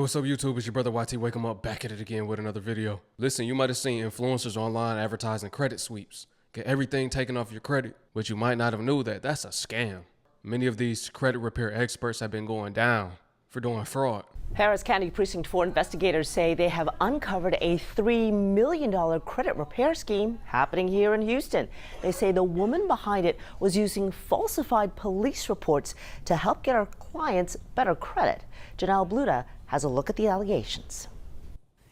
what's up YouTube? It's your brother YT. Wake 'em up, back at it again with another video. Listen, you might have seen influencers online advertising credit sweeps. Get everything taken off your credit, but you might not have knew that that's a scam. Many of these credit repair experts have been going down for doing fraud. Harris County Precinct 4 investigators say they have uncovered a $3 million credit repair scheme happening here in Houston. They say the woman behind it was using falsified police reports to help get her clients better credit. Janelle Bluda has a look at the allegations.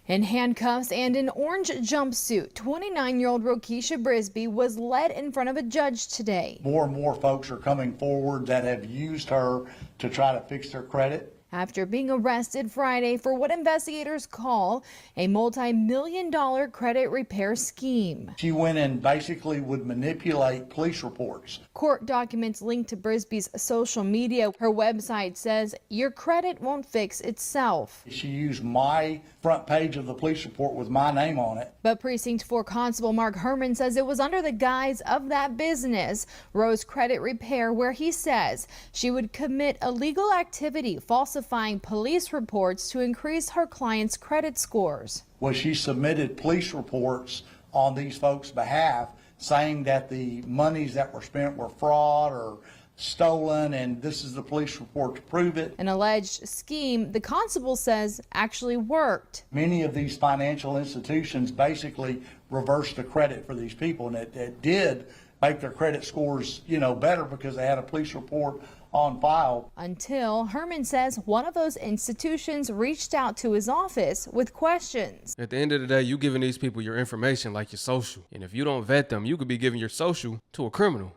In handcuffs and an orange jumpsuit, 29-year-old Rokisha Brisby was led in front of a judge today. More and more folks are coming forward that have used her to try to fix their credit. After being arrested Friday for what investigators call a multi-million-dollar credit repair scheme. She went and basically would manipulate police reports. Court documents linked to Brisby's social media. Her website says your credit won't fix itself. She used my front page of the police report with my name on it. But Precinct 4 Constable Mark Herman says it was under the guise of that business, Rose Credit Repair, where he says she would commit illegal activity, falsifying police reports to increase her clients' credit scores. Well, she submitted police reports on these folks' behalf saying that the monies that were spent were fraud or stolen, and this is the police report to prove it. An alleged scheme, the constable says, actually worked. Many of these financial institutions basically reversed the credit for these people, and it did make their credit scores, better because they had a police report on file. Until Herman says one of those institutions reached out to his office with questions. At the end of the day, you giving these people your information like your social. And if you don't vet them, you could be giving your social to a criminal.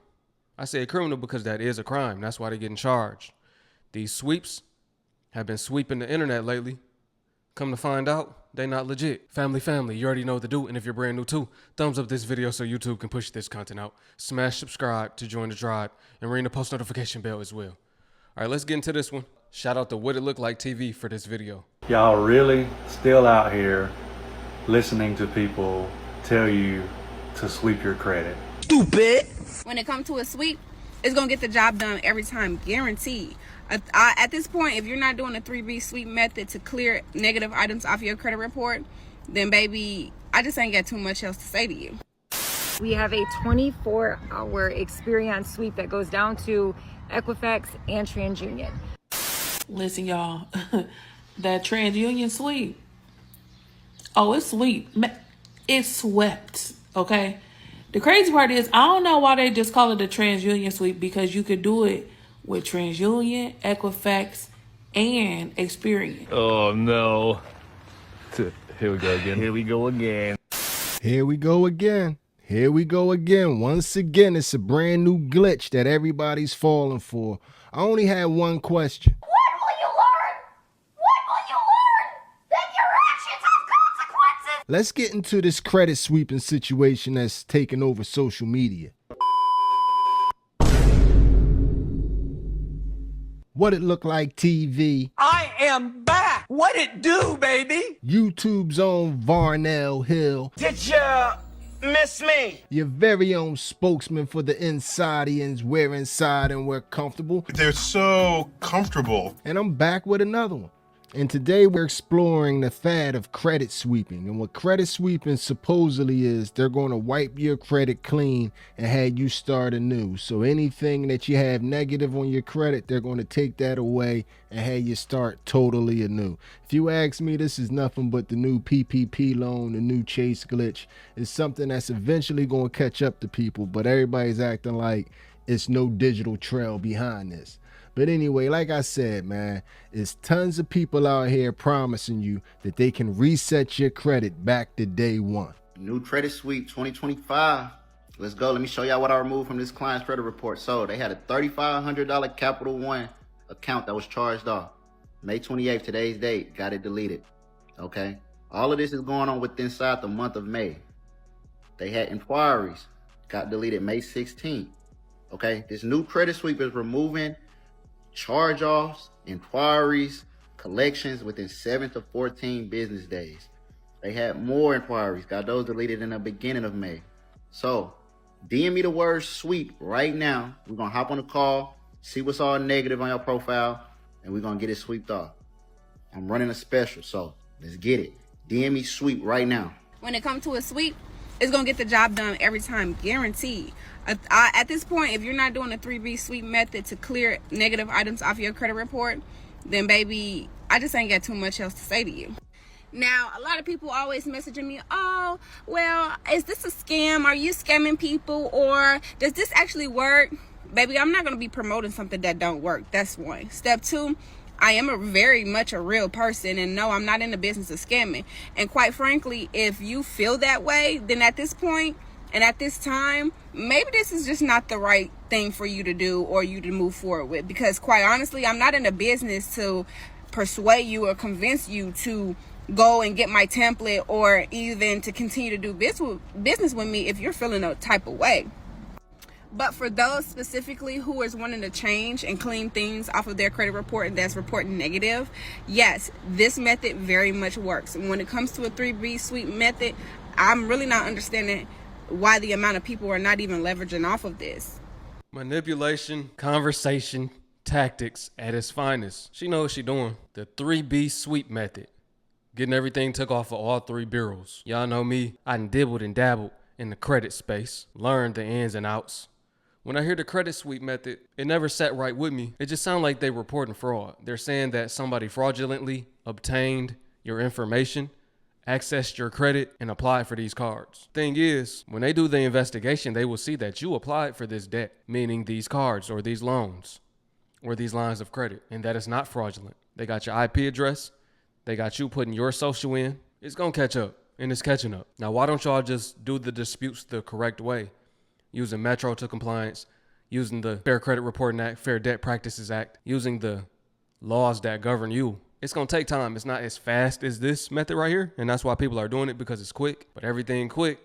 I say a criminal because that is a crime. That's why they're getting charged. These sweeps have been sweeping the internet lately. Come to find out, they not legit. Family, you already know what to do. And if you're brand new too, thumbs up this video so YouTube can push this content out. Smash subscribe to join the tribe and ring the post notification bell as well. All right, let's get into this one. Shout out to What It Look Like TV for this video. Y'all really still out here listening to people tell you to sweep your credit. Stupid! When it comes to a sweep, it's gonna get the job done every time, guaranteed. At this point, if you're not doing a 3B sweep method to clear negative items off your credit report, then baby, I just ain't got too much else to say to you. We have a 24-hour experience sweep that goes down to Equifax and TransUnion. Listen, y'all, that TransUnion sweep, oh, it's sweet. It's swept, okay? The crazy part is, I don't know why they just call it a TransUnion sweep, because you could do it with TransUnion, Equifax, and Experian. Oh no. Here we go again. Here we go again. Here we go again. Here we go again. Once again, it's a brand new glitch that everybody's falling for. I only had one question. When will you learn? When will you learn that your actions have consequences? Let's get into this credit sweeping situation that's taking over social media. What It Look Like TV. I am back. What it do, baby? YouTube's own Varnell Hill. Did ya miss me? Your very own spokesman for the Insidians. We're inside and we're comfortable. They're so comfortable. And I'm back with another one. And today we're exploring the fad of credit sweeping. And what credit sweeping supposedly is, they're going to wipe your credit clean and have you start anew. So anything that you have negative on your credit, they're going to take that away and have you start totally anew. If you ask me, this is nothing but the new PPP loan, the new Chase glitch. It's something that's eventually going to catch up to people, but everybody's acting like it's no digital trail behind this. But anyway, like I said, man, it's tons of people out here promising you that they can reset your credit back to day one. New credit sweep 2025. Let's go. Let me show y'all what I removed from this client's credit report. So they had a $3,500 Capital One account that was charged off. May 28th, today's date, got it deleted. Okay. All of this is going on within inside the month of May. They had inquiries, got deleted May 16th. Okay. This new credit sweep is removing charge-offs, inquiries, collections within 7 to 14 business days. They had more inquiries, got those deleted in the beginning of May. So DM me the word sweep right now. We're gonna hop on a call, see what's all negative on your profile, and we're gonna get it sweeped off. I'm running a special, so let's get it. DM me sweep right now. When it comes to a sweep, it's going to get the job done every time, guaranteed. At this point, if you're not doing a 3B sweep method to clear negative items off your credit report, then baby, I just ain't got too much else to say to you. Now, a lot of people always messaging me, oh, well, is this a scam? Are you scamming people? Or does this actually work? Baby, I'm not going to be promoting something that don't work. That's one. Step two, I am very much a real person, and no, I'm not in the business of scamming. And quite frankly, if you feel that way, then at this point and at this time, maybe this is just not the right thing for you to do or you to move forward with. Because quite honestly, I'm not in the business to persuade you or convince you to go and get my template or even to continue to do business with me if you're feeling a type of way. But for those specifically who is wanting to change and clean things off of their credit report and that's reporting negative, yes, this method very much works. And when it comes to a 3B sweep method, I'm really not understanding why the amount of people are not even leveraging off of this. Manipulation, conversation, tactics at its finest. She knows what she's doing. The 3B sweep method. Getting everything took off of all three bureaus. Y'all know me. I done dibbled and dabbled in the credit space. Learned the ins and outs. When I hear the credit sweep method, it never sat right with me. It just sounds like they reporting fraud. They're saying that somebody fraudulently obtained your information, accessed your credit, and applied for these cards. Thing is, when they do the investigation, they will see that you applied for this debt, meaning these cards or these loans or these lines of credit, and that is not fraudulent. They got your IP address. They got you putting your social in. It's going to catch up, and it's catching up. Now, why don't y'all just do the disputes the correct way? Using Metro to compliance, using the Fair Credit Reporting Act, Fair Debt Practices Act, using the laws that govern you. It's going to take time. It's not as fast as this method right here, and that's why people are doing it, because it's quick. But everything quick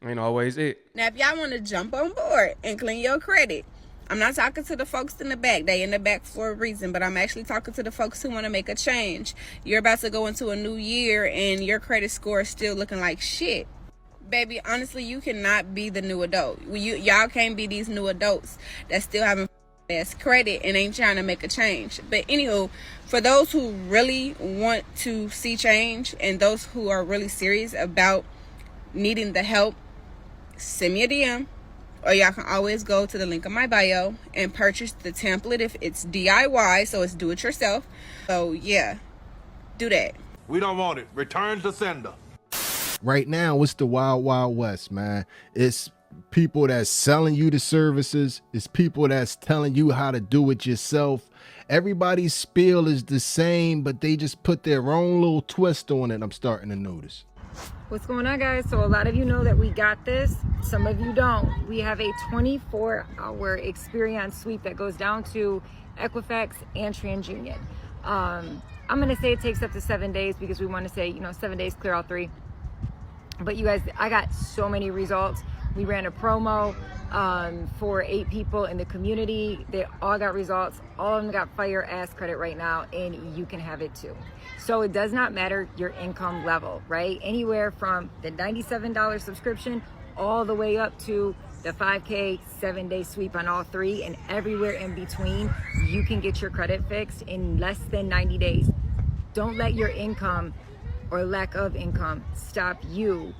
ain't always it. Now, if y'all want to jump on board and clean your credit, I'm not talking to the folks in the back. They in the back for a reason, but I'm actually talking to the folks who want to make a change. You're about to go into a new year and your credit score is still looking like shit. Baby, honestly, you cannot be the new adult. Y'all can't be these new adults that still having ass credit and ain't trying to make a change. But anywho, for those who really want to see change and those who are really serious about needing the help, send me a DM. Or y'all can always go to the link in my bio and purchase the template if it's DIY, so it's do it yourself. So yeah, do that. We don't want it. Return to sender. Right now, it's the wild, wild west, man. It's people that's selling you the services. It's people that's telling you how to do it yourself. Everybody's spiel is the same, but they just put their own little twist on it. I'm starting to notice. What's going on, guys? So a lot of you know that we got this. Some of you don't. We have a 24-hour experience sweep that goes down to Equifax and TransUnion. I'm going to say it takes up to 7 days because we want to say, 7 days, clear out 3. But you guys, I got so many results. We ran a promo for 8 people in the community. They all got results. All of them got fire ass credit right now, and you can have it too. So it does not matter your income level, right? Anywhere from the $97 subscription all the way up to the 5K 7-day sweep on all 3, and everywhere in between, you can get your credit fixed in less than 90 days. Don't let your income or lack of income stop you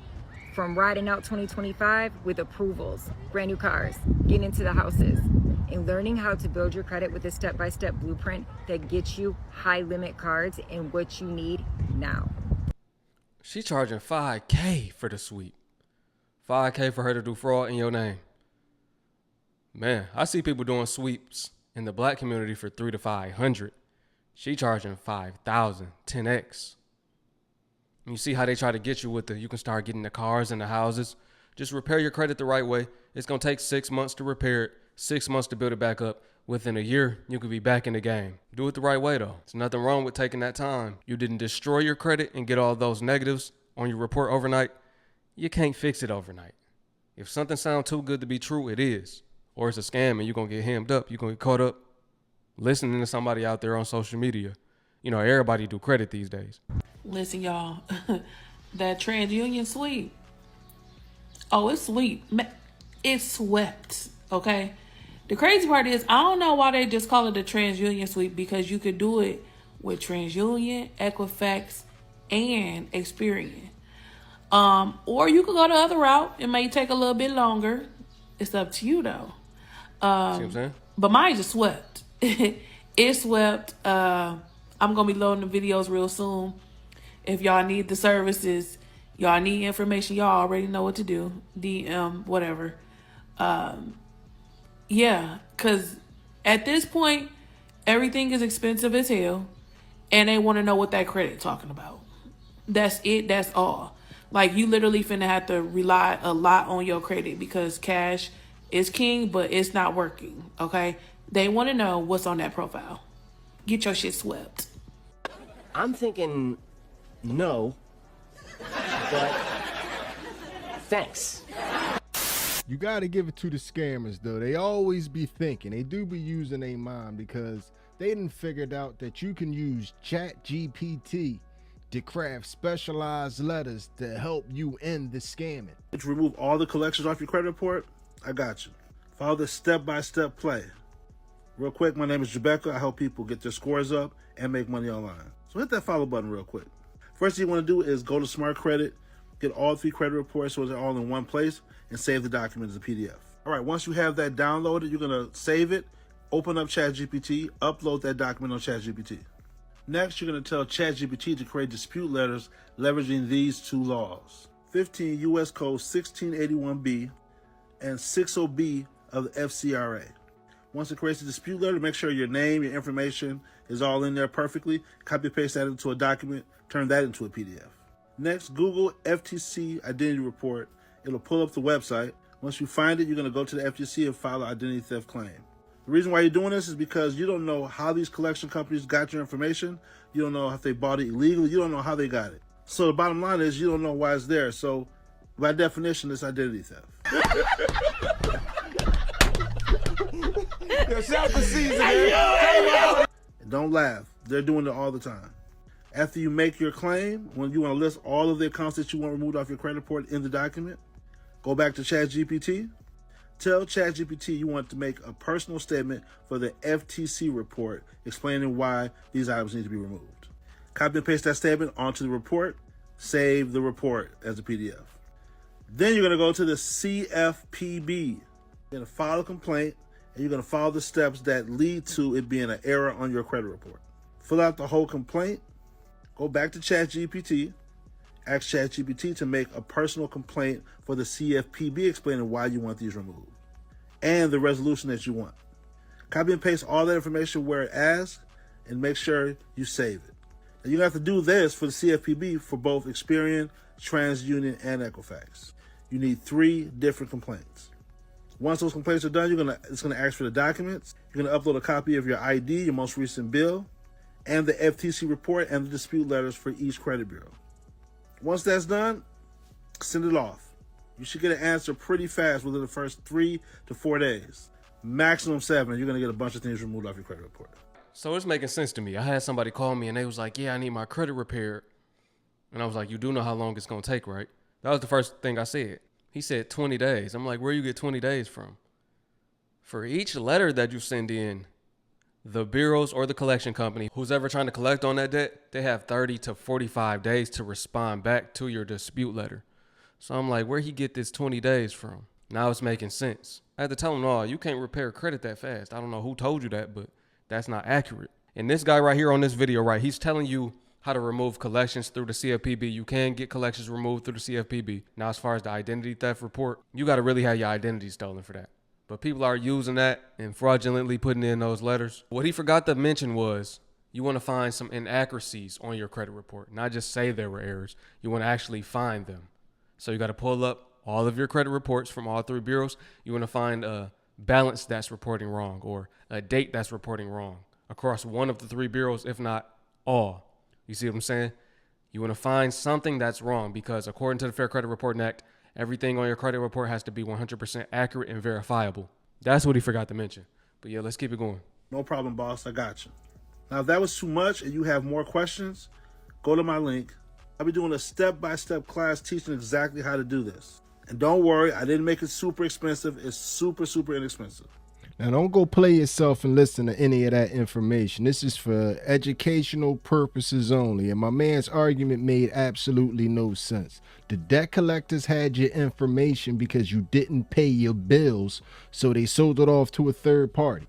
from riding out 2025 with approvals, brand new cars, getting into the houses, and learning how to build your credit with a step-by-step blueprint that gets you high limit cards and what you need now. She charging $5K for the sweep. $5K for her to do fraud in your name. Man, I see people doing sweeps in the black community for $300 to $500. She charging $5,000, 10x. You see how they try to get you with you can start getting the cars and the houses. Just repair your credit the right way. It's going to take 6 months to repair it, 6 months to build it back up. Within a year, you could be back in the game. Do it the right way, though. There's nothing wrong with taking that time. You didn't destroy your credit and get all those negatives on your report overnight. You can't fix it overnight. If something sounds too good to be true, it is. Or it's a scam and you're going to get hemmed up. You're going to get caught up listening to somebody out there on social media. Everybody do credit these days. Listen, y'all, that TransUnion sweep. Oh, it's sweet. It's swept, okay? The crazy part is, I don't know why they just call it a TransUnion sweep, because you could do it with TransUnion, Equifax, and Experian. Or you could go the other route. It may take a little bit longer. It's up to you though. See what I'm saying? But mine just swept. It swept. I'm gonna be loading the videos real soon. If y'all need the services, y'all need information, y'all already know what to do. DM, whatever. Yeah, because at this point, everything is expensive as hell. And they want to know what that credit talking about. That's it. That's all. Like, you literally finna have to rely a lot on your credit because cash is king, but it's not working, okay? They want to know what's on that profile. Get your shit swept. I'm thinking no, but thanks. You gotta give it to the scammers though. They always be thinking. They do be using their mind because they done figured out that you can use ChatGPT to craft specialized letters to help you end the scamming. To remove all the collections off your credit report, I got you. Follow the step-by-step play. Real quick, my name is Rebecca. I help people get their scores up and make money online. So hit that follow button real quick. First thing you want to do is go to Smart Credit, get all 3 credit reports so they're all in one place, and save the document as a PDF. All right, once you have that downloaded, you're going to save it, open up ChatGPT, upload that document on ChatGPT. Next, you're going to tell ChatGPT to create dispute letters leveraging these 2 laws. 15 U.S. Code 1681B and 60B of the FCRA. Once it creates a dispute letter, make sure your name, your information is all in there perfectly. Copy paste that into a document, turn that into a PDF. Next, Google FTC Identity Report. It'll pull up the website. Once you find it, you're going to go to the FTC and file an identity theft claim. The reason why you're doing this is because you don't know how these collection companies got your information. You don't know if they bought it illegally. You don't know how they got it. So the bottom line is you don't know why it's there. So by definition, it's identity theft. Don't laugh. They're doing it all the time. After you make your claim, when you want to list all of the accounts that you want removed off your credit report in the document, go back to ChatGPT. Tell ChatGPT you want to make a personal statement for the FTC report explaining why these items need to be removed. Copy and paste that statement onto the report. Save the report as a PDF. Then you're going to go to the CFPB. You're going to file a complaint, and you're going to follow the steps that lead to it being an error on your credit report. Fill out the whole complaint. Go back to ChatGPT. Ask ChatGPT to make a personal complaint for the CFPB explaining why you want these removed and the resolution that you want. Copy and paste all that information where it asks and make sure you save it. And you have to do this for the CFPB for both Experian, TransUnion, and Equifax. You need 3 different complaints. Once those complaints are done, it's gonna ask for the documents. You're gonna upload a copy of your ID, your most recent bill, and the FTC report and the dispute letters for each credit bureau. Once that's done, send it off. You should get an answer pretty fast within the first 3 to 4 days. Maximum 7, you're gonna get a bunch of things removed off your credit report. So it's making sense to me. I had somebody call me and they was like, yeah, I need my credit repaired. And I was like, you do know how long it's gonna take, right? That was the first thing I said. He said 20 days. I'm like, where you get 20 days from? For each letter that you send in, the bureaus or the collection company, who's ever trying to collect on that debt, they have 30 to 45 days to respond back to your dispute letter. So I'm like, where he get this 20 days from? Now it's making sense. I had to tell him, no, you can't repair credit that fast. I don't know who told you that, but that's not accurate. And this guy right here on this video, right, he's telling you how to remove collections through the CFPB. You can get collections removed through the CFPB. Now, as far as the identity theft report, you got to really have your identity stolen for that. But people are using that and fraudulently putting in those letters. What he forgot to mention was you want to find some inaccuracies on your credit report, not just say there were errors. You want to actually find them. So you got to pull up all of your credit reports from all 3 bureaus. You want to find a balance that's reporting wrong or a date that's reporting wrong across one of the 3 bureaus, if not all. You see what I'm saying? You want to find something that's wrong because according to the Fair Credit Reporting Act, everything on your credit report has to be 100% accurate and verifiable. That's what he forgot to mention. But yeah, let's keep it going. No problem, boss. I got you. Now, if that was too much and you have more questions, go to my link. I'll be doing a step-by-step class teaching exactly how to do this. And don't worry, I didn't make it super expensive. It's super, super inexpensive. Now, don't go play yourself and listen to any of that information. This is for educational purposes only, and my man's argument made absolutely no sense. The debt collectors had your information because you didn't pay your bills, so they sold it off to a third party.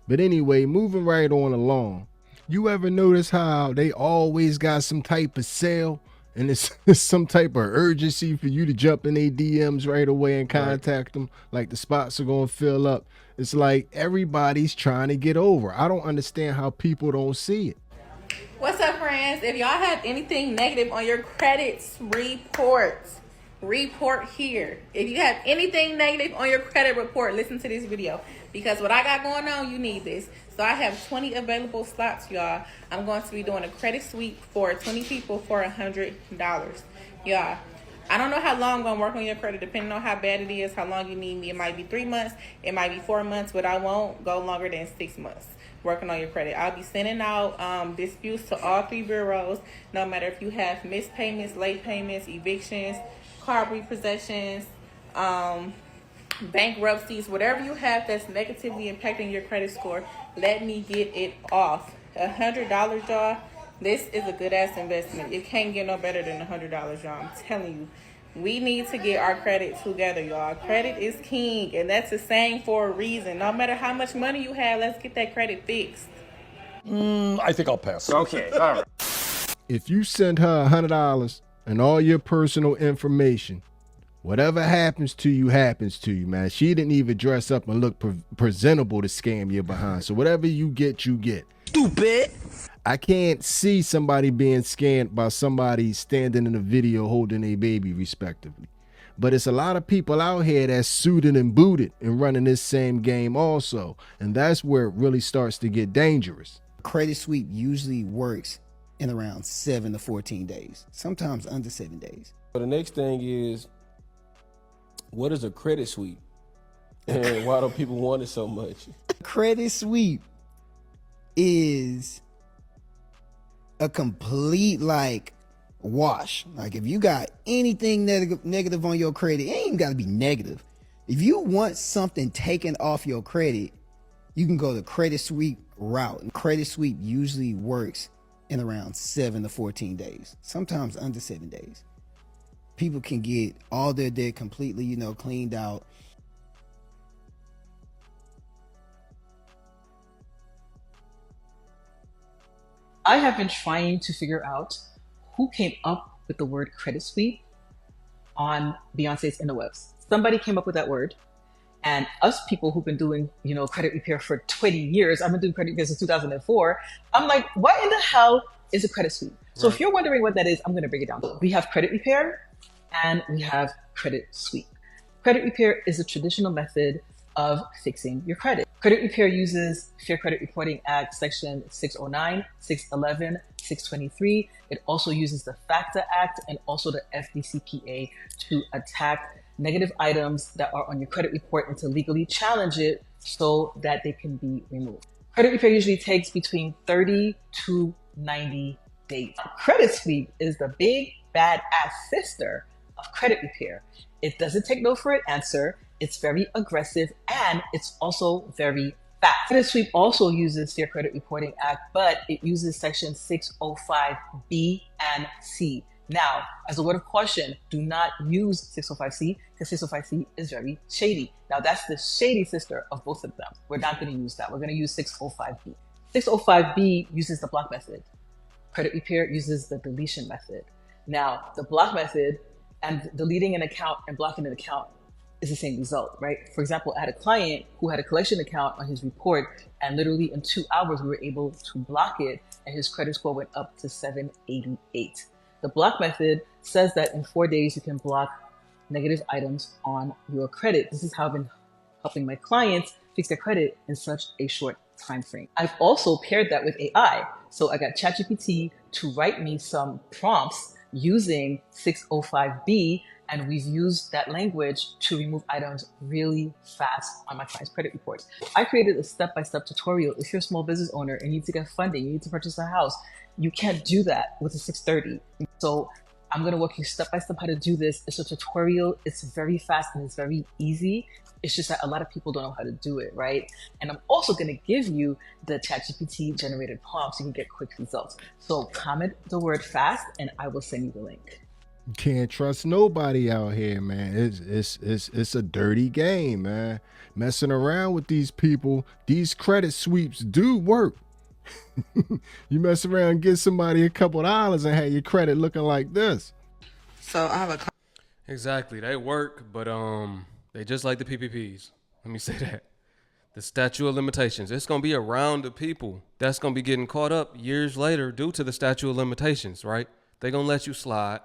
But anyway, moving right on along, you ever notice how they always got some type of sale? And it's some type of urgency for you to jump in their DMs right away and contact them, like the spots are going to fill up. It's like everybody's trying to get over. I don't understand how people don't see it. What's up, friends? If y'all have anything negative on your credit reports, report here. If you have anything negative on your credit report, listen to this video, because what I got going on, you need this. So I have 20 available slots, y'all. I'm going to be doing a credit sweep for 20 people for $100. Y'all, I don't know how long I'm going to work on your credit, depending on how bad it is, how long you need me. It might be 3 months, it might be 4 months, but I won't go longer than 6 months working on your credit. I'll be sending out disputes to all 3 bureaus, no matter if you have missed payments, late payments, evictions, car repossessions, bankruptcies, whatever you have that's negatively impacting your credit score. Let me get it off. $100, y'all. This is a good ass investment. It can't get no better than $100, y'all. I'm telling you. We need to get our credit together, y'all. Credit is king, and that's a saying for a reason. No matter how much money you have, let's get that credit fixed. I think I'll pass. Okay, all right. If you send her $100 and all your personal information, whatever happens to you, man. She didn't even dress up and look presentable to scam you behind. So whatever you get, you get. Stupid. I can't see somebody being scammed by somebody standing in a video holding a baby, respectively. But it's a lot of people out here that's suited and booted and running this same game also. And that's where it really starts to get dangerous. Credit sweep usually works in around 7 to 14 days, sometimes under 7 days. So the next thing is, what is a credit sweep? And why don't people want it so much? Credit sweep is a complete wash. Like if you got anything negative on your credit, it ain't even got to be negative. If you want something taken off your credit, you can go the credit sweep route. And credit sweep usually works in around 7 to 14 days, sometimes under 7 days. People can get all their debt completely, cleaned out. I have been trying to figure out who came up with the word credit sweep on Beyonce's interwebs. Somebody came up with that word, and us people who've been doing, credit repair for 20 years, I've been doing credit repair since 2004. I'm like, what in the hell is a credit sweep? So if you're wondering what that is, I'm going to break it down. We have credit repair and we have credit sweep. Credit repair is a traditional method of fixing your credit. Credit repair uses Fair Credit Reporting Act Section 609, 611, 623. It also uses the FACTA Act and also the FDCPA to attack negative items that are on your credit report and to legally challenge it so that they can be removed. Credit repair usually takes between 30 to 90 days. Credit sweep is the big bad ass sister of credit repair. It doesn't take no for an answer. It's very aggressive and it's also very fast. Credit sweep also uses Fair Credit Reporting Act, but it uses Section 605B and C. Now, as a word of caution, do not use 605C because 605C is very shady. Now, that's the shady sister of both of them. We're not going to use that. We're going to use 605B. 605B uses the block method. Credit repair uses the deletion method. Now, the block method and deleting an account and blocking an account is the same result, right? For example, I had a client who had a collection account on his report, and literally in 2 hours, we were able to block it, and his credit score went up to 788. The block method says that in 4 days, you can block negative items on your credit. This is how I've been helping my clients fix their credit in such a short time frame. I've also paired that with AI. So I got ChatGPT to write me some prompts using 605B, and we've used that language to remove items really fast on my client's credit reports. I created a step-by-step tutorial. If you're a small business owner and you need to get funding, you need to purchase a house, you can't do that with a 630. So I'm going to walk you step by step how to do this. It's a tutorial. It's very fast and it's very easy. It's just that a lot of people don't know how to do it, right? And I'm also going to give you the ChatGPT generated prompts so you can get quick results. So comment the word fast and I will send you the link. You can't trust nobody out here, man. It's a dirty game, man. Messing around with these people, these credit sweeps do work. You mess around and get somebody a couple dollars and have your credit looking like this. So I have a Exactly, they work, but they just like the PPPs. Let me say that. The statute of limitations. It's gonna be around the people that's gonna be getting caught up years later due to the statute of limitations, right? They gonna let you slide,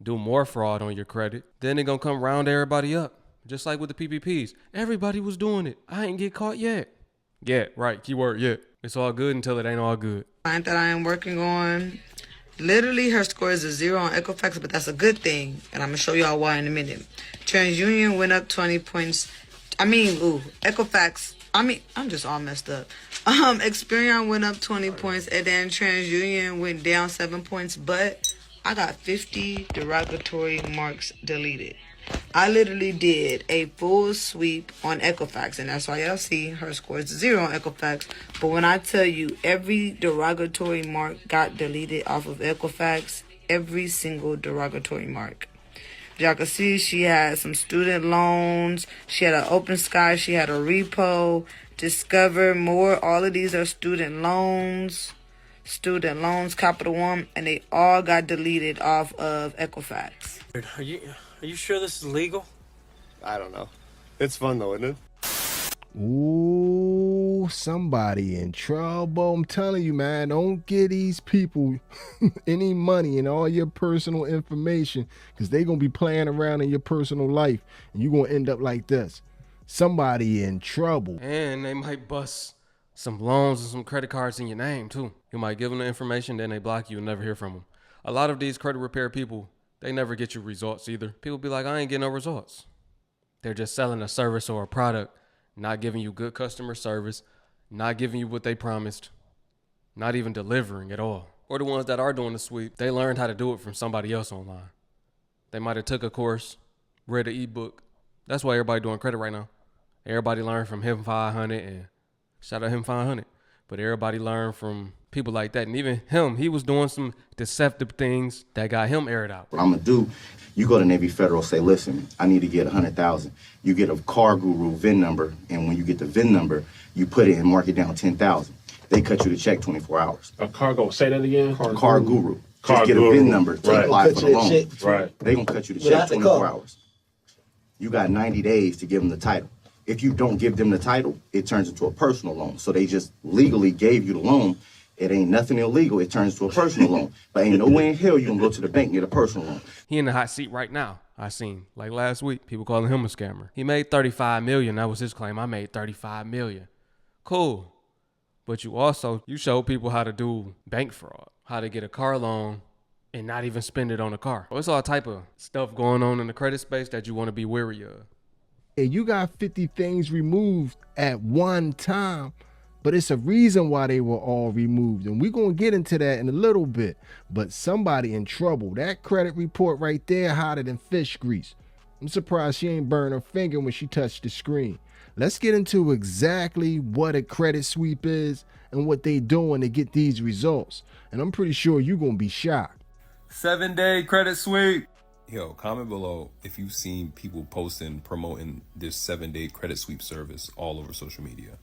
do more fraud on your credit. Then they gonna come round everybody up, just like with the PPPs. Everybody was doing it. I ain't get caught yet. Yeah, right. Keyword yet. It's all good until it ain't all good. client that I am working on. Literally, her score is a 0 on Equifax, but that's a good thing. And I'm going to show y'all why in a minute. TransUnion went up 20 points. Equifax. I'm just all messed up. Experian went up 20 points, and then TransUnion went down 7 points, but I got 50 derogatory marks deleted. I literally did a full sweep on Equifax, and that's why y'all see her score is 0 on Equifax. But when I tell you every derogatory mark got deleted off of Equifax, every single derogatory mark. Y'all can see she had some student loans, she had an open sky, she had a repo, discover more. All of these are student loans, Capital One, and they all got deleted off of Equifax. Are you sure this is legal? I don't know. It's fun though, isn't it? Ooh, somebody in trouble. I'm telling you, man, don't give these people any money and all your personal information, because they're going to be playing around in your personal life and you're going to end up like this. Somebody in trouble. And they might bust some loans and some credit cards in your name too. You might give them the information, then they block you and never hear from them. A lot of these credit repair people, they never get you results either. People be like, I ain't getting no results. They're just selling a service or a product, not giving you good customer service, not giving you what they promised, not even delivering at all. Or the ones that are doing the sweep, they learned how to do it from somebody else online. They might have took a course, read an ebook. That's why everybody doing credit right now. Everybody learned from him 500 and shout out him 500. But everybody learned from people like that. And even him, he was doing some deceptive things that got him aired out. What I'm gonna do, you go to Navy Federal, say, listen, I need to get 100,000. You get a Car Guru VIN number, and when you get the VIN number, you put it and mark it down 10,000. They cut you the check 24 hours. A cargo, say that again? Car Guru. Just get a VIN number to apply for the loan. Right. They gonna cut you the check 24 hours. You got 90 days to give them the title. If you don't give them the title, it turns into a personal loan. So they just legally gave you the loan. It ain't nothing illegal. It turns to a personal loan. But ain't no way in hell you gonna go to the bank and get a personal loan. He in the hot seat right now. I seen, like last week, people calling him a scammer. He made $35 million. That was his claim. I made $35 million. Cool. But you show people how to do bank fraud, how to get a car loan and not even spend it on a car. It's all type of stuff going on in the credit space that you want to be wary of. And you got 50 things removed at one time, but it's a reason why they were all removed. And we're going to get into that in a little bit. But somebody in trouble. That credit report right there, hotter than fish grease. I'm surprised she ain't burned her finger when she touched the screen. Let's get into exactly what a credit sweep is and what they doing to get these results. And I'm pretty sure you're going to be shocked. 7-day credit sweep. Yo, comment below if you've seen people posting, promoting this 7-day credit sweep service all over social media.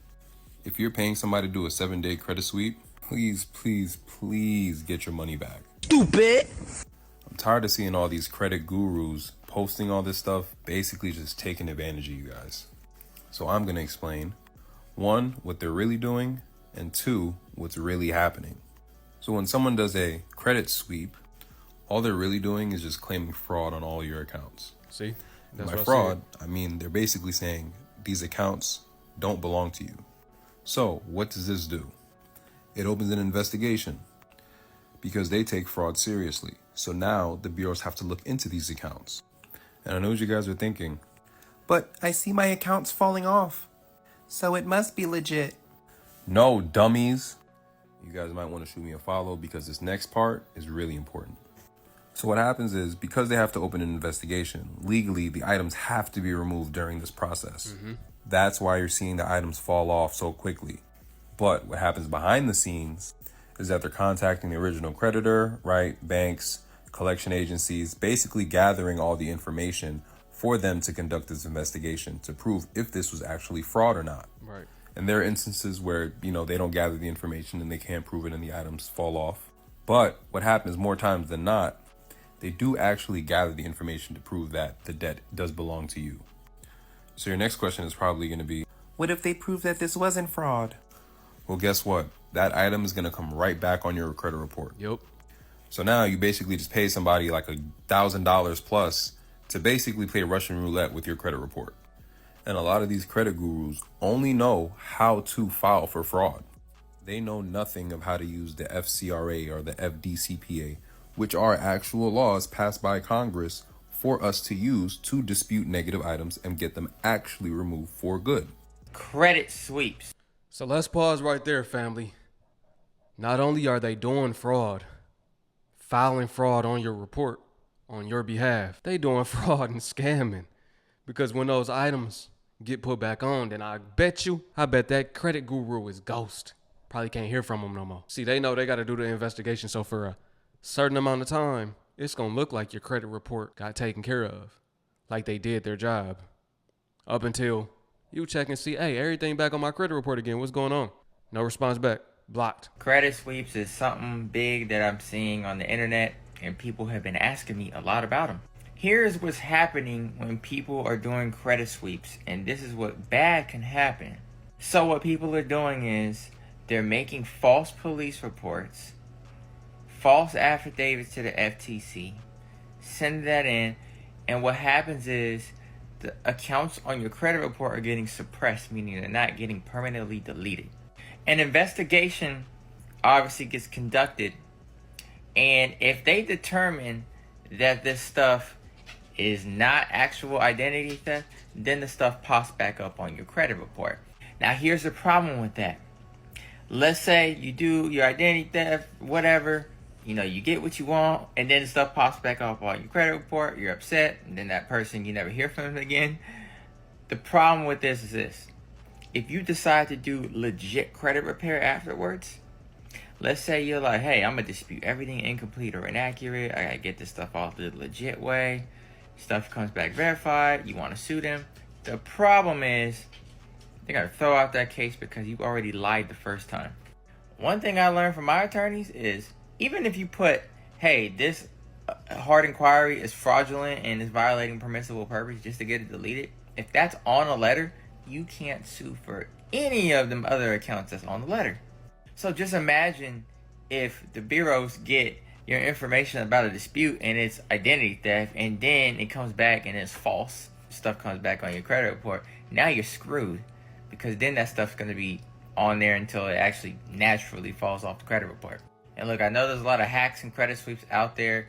If you're paying somebody to do a 7-day credit sweep, please, please, please get your money back. Stupid. I'm tired of seeing all these credit gurus posting all this stuff, basically just taking advantage of you guys. So I'm going to explain, 1, what they're really doing, and 2, what's really happening. So when someone does a credit sweep, all they're really doing is just claiming fraud on all your accounts. See? That's By what fraud, I mean they're basically saying these accounts don't belong to you. So what does this do? It opens an investigation because they take fraud seriously. So now the bureaus have to look into these accounts. And I know what you guys are thinking, but I see my accounts falling off, so it must be legit. No, dummies. You guys might want to shoot me a follow because this next part is really important. So what happens is, because they have to open an investigation, legally the items have to be removed during this process. That's why you're seeing the items fall off so quickly. But what happens behind the scenes is that they're contacting the original creditor, right? Banks, collection agencies, basically gathering all the information for them to conduct this investigation to prove if this was actually fraud or not. Right. And there are instances where, they don't gather the information and they can't prove it and the items fall off. But what happens more times than not, they do actually gather the information to prove that the debt does belong to you. So your next question is probably going to be, what if they prove that this wasn't fraud? Well, guess what? That item is going to come right back on your credit report. Yep. So now you basically just pay somebody like $1,000 plus to basically play Russian roulette with your credit report. And a lot of these credit gurus only know how to file for fraud. They know nothing of how to use the FCRA or the FDCPA, which are actual laws passed by Congress for us to use to dispute negative items and get them actually removed for good. Credit sweeps. So let's pause right there, family. Not only are they doing fraud, filing fraud on your report on your behalf, they doing fraud and scamming. Because when those items get put back on, then I bet that credit guru is ghost. Probably can't hear from them no more. See, they know they got to do the investigation, so for a certain amount of time, it's going to look like your credit report got taken care of, like they did their job. Up until you check and see, hey, everything back on my credit report again. What's going on? No response back. Blocked. Credit sweeps is something big that I'm seeing on the internet, and people have been asking me a lot about them. Here's what's happening when people are doing credit sweeps, and this is what bad can happen. So what people are doing is they're making false police reports, false affidavits to the FTC, send that in, and what happens is the accounts on your credit report are getting suppressed, meaning they're not getting permanently deleted. An investigation obviously gets conducted, and if they determine that this stuff is not actual identity theft, then the stuff pops back up on your credit report. Now here's the problem with that. Let's say you do your identity theft, whatever, you get what you want, and then the stuff pops back up on your credit report, you're upset, and then that person, you never hear from them again. The problem with this is this. If you decide to do legit credit repair afterwards, let's say you're like, hey, I'm going to dispute everything incomplete or inaccurate. I got to get this stuff off the legit way. Stuff comes back verified. You want to sue them. The problem is they got to throw out that case because you already lied the first time. One thing I learned from my attorneys is even if you put, hey, this hard inquiry is fraudulent and is violating permissible purpose just to get it deleted, if that's on a letter, you can't sue for any of them other accounts that's on the letter. So just imagine if the bureaus get your information about a dispute and it's identity theft, and then it comes back and it's false. Stuff comes back on your credit report. Now you're screwed, because then that stuff's going to be on there until it actually naturally falls off the credit report. And look, I know there's a lot of hacks and credit sweeps out there.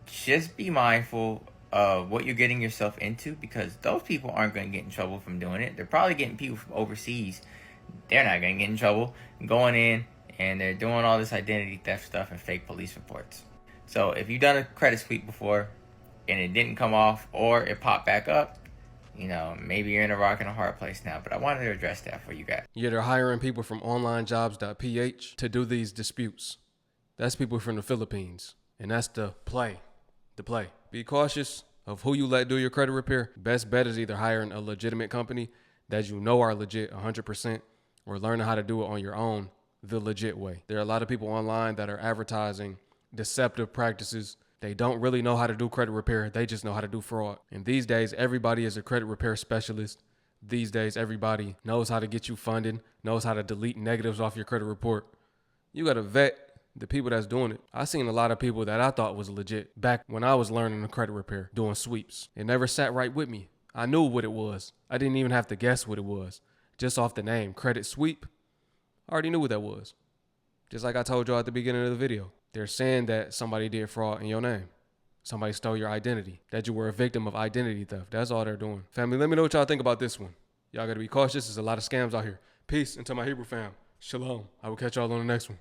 Just be mindful of what you're getting yourself into, because those people aren't going to get in trouble from doing it. They're probably getting people from overseas. They're not going to get in trouble going in, and they're doing all this identity theft stuff and fake police reports. So if you've done a credit sweep before and it didn't come off, or it popped back up, maybe you're in a rock and a hard place now. But I wanted to address that for you guys. Yeah, they're hiring people from onlinejobs.ph to do these disputes. That's people from the Philippines. And that's the play. Be cautious of who you let do your credit repair. Best bet is either hiring a legitimate company that you know are legit 100%, or learning how to do it on your own the legit way. There are a lot of people online that are advertising deceptive practices. They don't really know how to do credit repair. They just know how to do fraud. And these days, everybody is a credit repair specialist. These days, everybody knows how to get you funding, knows how to delete negatives off your credit report. You got to vet the people that's doing it. I seen a lot of people that I thought was legit back when I was learning the credit repair, doing sweeps. It never sat right with me. I knew what it was. I didn't even have to guess what it was. Just off the name, credit sweep, I already knew what that was. Just like I told y'all at the beginning of the video. They're saying that somebody did fraud in your name. Somebody stole your identity. That you were a victim of identity theft. That's all they're doing. Family, let me know what y'all think about this one. Y'all gotta be cautious. There's a lot of scams out here. Peace until my Hebrew fam. Shalom. I will catch y'all on the next one.